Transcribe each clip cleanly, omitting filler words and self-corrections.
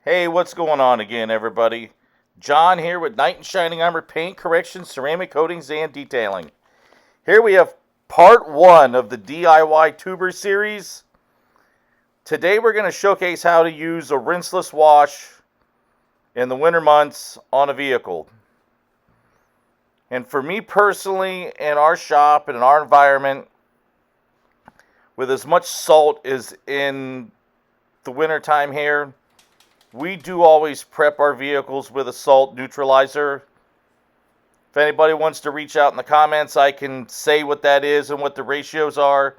Hey, what's going on again, everybody? John here with Knight and Shining Armor Paint Correction, Ceramic Coatings, and Detailing. Here we have part 1 of the DIY Tuber series. Today we're going to showcase how to use a rinseless wash in the winter months on a vehicle. And for me personally, in our shop and in our environment, with as much salt as in the winter time here, we do always prep our vehicles with a salt neutralizer. If anybody wants to reach out in the comments, I can say what that is and what the ratios are.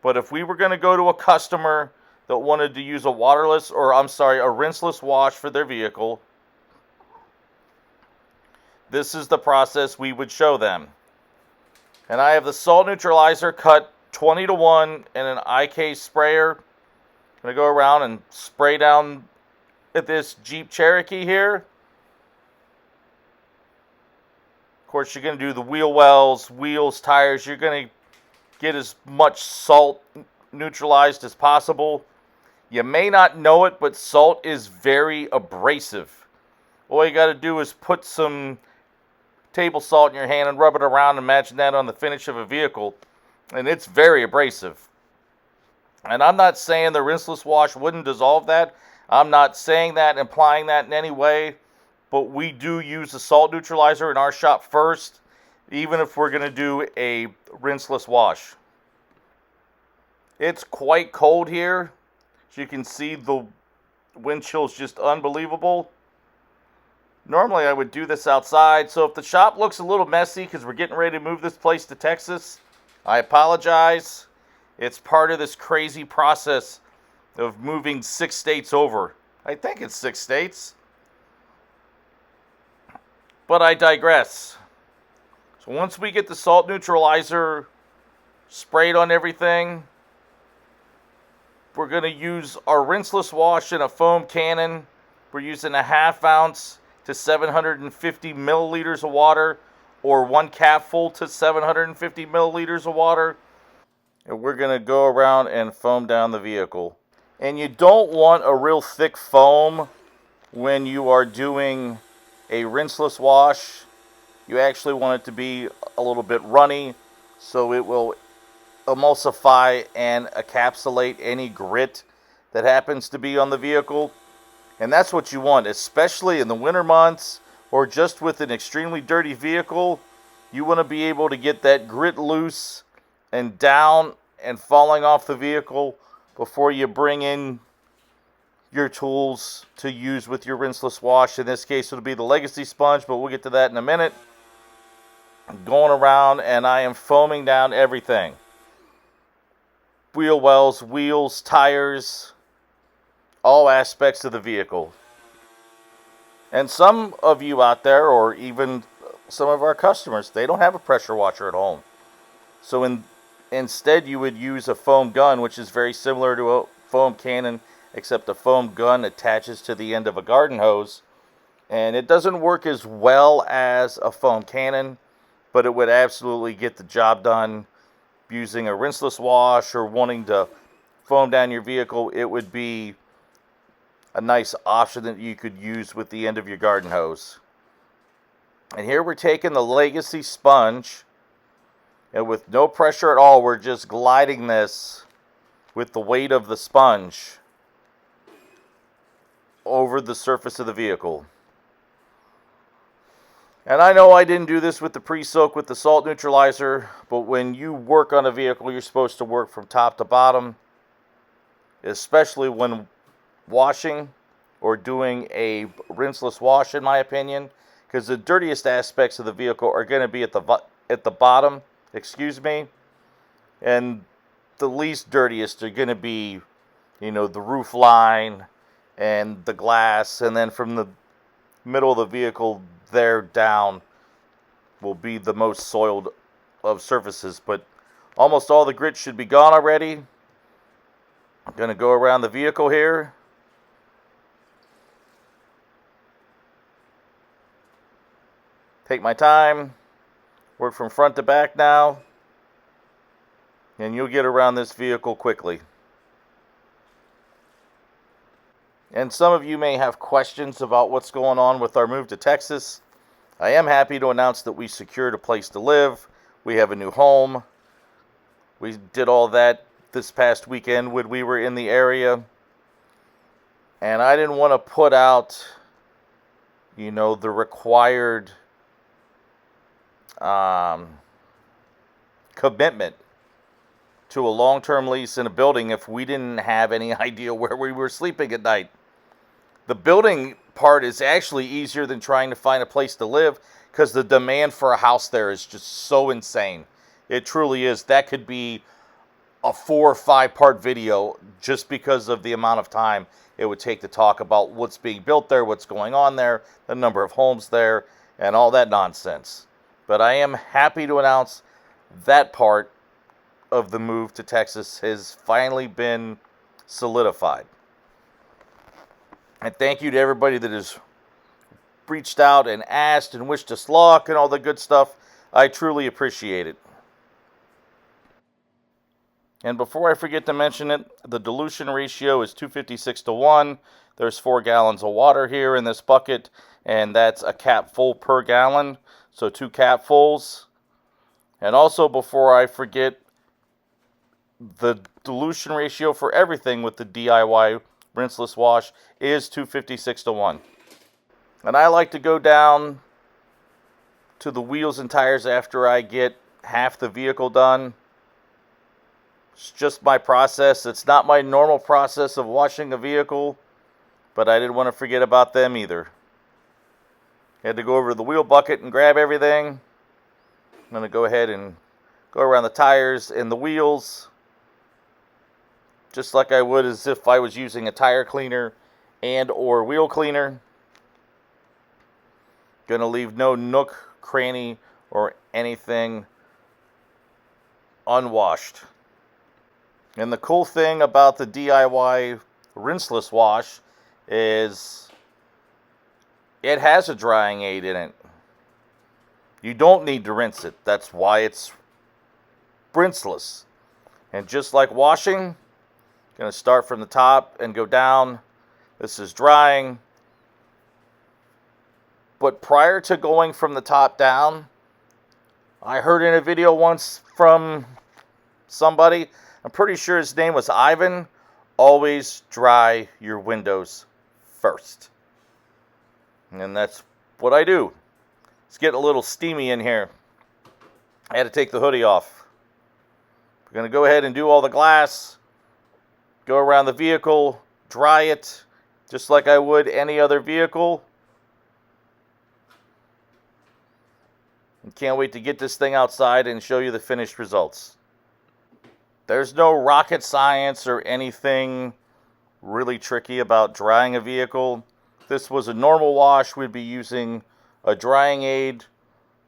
But if we were going to go to a customer that wanted to use a rinseless wash for their vehicle, this is the process we would show them. And I have the salt neutralizer cut 20-to-1 in an IK sprayer. I'm going to go around and spray down at this Jeep Cherokee here. Of course, you're going to do the wheel wells, wheels, tires. You're going to get as much salt neutralized as possible. You may not know it, but salt is very abrasive. All you got to do is put some table salt in your hand and rub it around. Imagine that on the finish of a vehicle, and it's very abrasive. And I'm not saying the rinseless wash wouldn't dissolve that. I'm not saying that, implying that in any way, but we do use the salt neutralizer in our shop first, even if we're going to do a rinseless wash. It's quite cold here. As you can see, the wind chill is just unbelievable. Normally I would do this outside, so if the shop looks a little messy because we're getting ready to move this place to Texas, I apologize. It's part of this crazy process of moving 6 states over. I think it's 6 states. But I digress. So once we get the salt neutralizer sprayed on everything, we're going to use our rinseless wash in a foam cannon. We're using a 1/2 ounce to 750 milliliters of water, or 1 capful to 750 milliliters of water. And we're going to go around and foam down the vehicle. And you don't want a real thick foam when you are doing a rinseless wash. You actually want it to be a little bit runny so it will emulsify and encapsulate any grit that happens to be on the vehicle. And that's what you want, especially in the winter months or just with an extremely dirty vehicle. You want to be able to get that grit loose and down and falling off the vehicle before you bring in your tools to use with your rinseless wash. In this case, it'll be the Legacy sponge, but we'll get to that in a minute. I'm going around and I am foaming down everything. Wheel wells, wheels, tires, all aspects of the vehicle. And some of you out there, or even some of our customers, they don't have a pressure washer at home. So instead you would use a foam gun, which is very similar to a foam cannon, except the foam gun attaches to the end of a garden hose. And it doesn't work as well as a foam cannon, but it would absolutely get the job done. Using a rinseless wash or wanting to foam down your vehicle, it would be a nice option that you could use with the end of your garden hose. And here we're taking the Legacy sponge, and with no pressure at all, we're just gliding this with the weight of the sponge over the surface of the vehicle. And I know I didn't do this with the pre-soak with the salt neutralizer, but when you work on a vehicle, you're supposed to work from top to bottom, especially when washing or doing a rinseless wash, in my opinion, because the dirtiest aspects of the vehicle are going to be at the bottom, and the least dirtiest are going to be, the roof line and the glass, and then from the middle of the vehicle there down will be the most soiled of surfaces. But almost all the grit should be gone already. I'm going to go around the vehicle here. Take my time. Work from front to back now. And you'll get around this vehicle quickly. And some of you may have questions about what's going on with our move to Texas. I am happy to announce that we secured a place to live. We have a new home. We did all that this past weekend when we were in the area. And I didn't want to put out, the required commitment to a long-term lease in a building if we didn't have any idea where we were sleeping at night. The building part is actually easier than trying to find a place to live because the demand for a house there is just so insane. It truly is. That could be a 4 or 5 part video just because of the amount of time it would take to talk about what's being built there, what's going on there, the number of homes there, and all that nonsense. But I am happy to announce that part of the move to Texas has finally been solidified. And thank you to everybody that has reached out and asked and wished us luck and all the good stuff. I truly appreciate it. And before I forget to mention it, the dilution ratio is 256 to 1. There's 4 gallons of water here in this bucket, and that's a cap full per gallon. So 2 capfuls. And also, before I forget, the dilution ratio for everything with the DIY rinseless wash is 256 to 1. And I like to go down to the wheels and tires after I get half the vehicle done. It's just my process. It's not my normal process of washing a vehicle, but I didn't want to forget about them either. I had to go over to the wheel bucket and grab everything. I'm going to go ahead and go around the tires and the wheels, just like I would as if I was using a tire cleaner and or wheel cleaner. Going to leave no nook, cranny, or anything unwashed. And the cool thing about the DIY rinseless wash is it has a drying aid in it. You don't need to rinse it. That's why it's rinseless. And just like washing, going to start from the top and go down. This is drying. But prior to going from the top down, I heard in a video once from somebody, I'm pretty sure his name was Ivan, always dry your windows first. And that's what I do. It's getting a little steamy in here. I had to take the hoodie off. We're going to go ahead and do all the glass, go around the vehicle, dry it, just like I would any other vehicle. And can't wait to get this thing outside and show you the finished results. There's no rocket science or anything really tricky about drying a vehicle. If this was a normal wash, we'd be using a drying aid,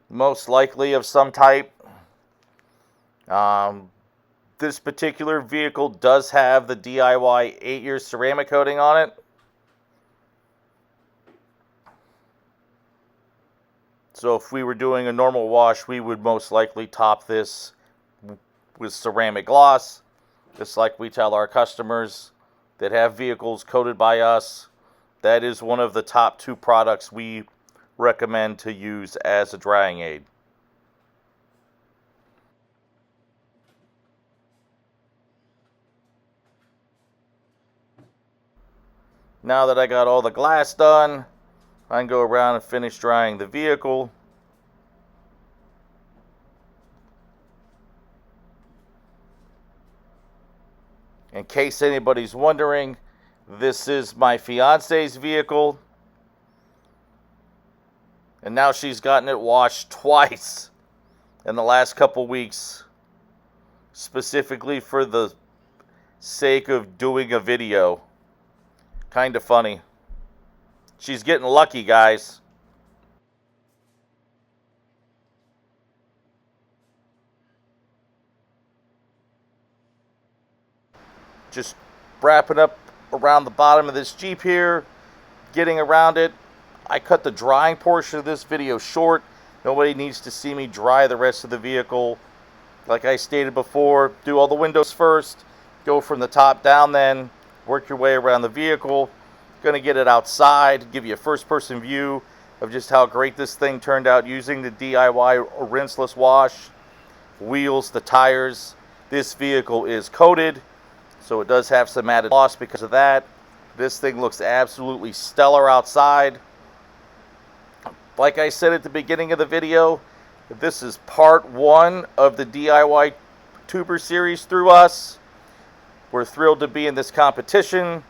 most likely of some type. This particular vehicle does have the DIY 8-year ceramic coating on it. So if we were doing a normal wash, we would most likely top this with ceramic gloss, just like we tell our customers that have vehicles coated by us. That is one of the top 2 products we recommend to use as a drying aid. Now that I got all the glass done, I can go around and finish drying the vehicle. In case anybody's wondering, this is my fiance's vehicle. And now she's gotten it washed twice in the last couple weeks, specifically for the sake of doing a video. Kind of funny. She's getting lucky, guys. Just wrapping up around the bottom of this Jeep here, getting around it. I cut the drying portion of this video short. Nobody needs to see me dry the rest of the vehicle. Like I stated before, do all the windows first, go from the top down then, work your way around the vehicle, Going to get it outside, give you a first-person view of just how great this thing turned out using the DIY rinseless wash. Wheels, the tires. This vehicle is coated, so it does have some added loss because of that. This thing looks absolutely stellar outside. Like I said at the beginning of the video, this is part 1 of the DIY tuber series through us. We're thrilled to be in this competition.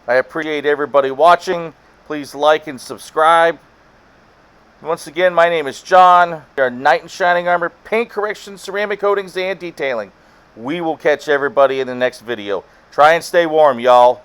I appreciate everybody watching. Please like and subscribe. Once again, my name is John. We are Knight in Shining Armor, paint correction, ceramic coatings, and detailing. We will catch everybody in the next video. Try and stay warm, y'all.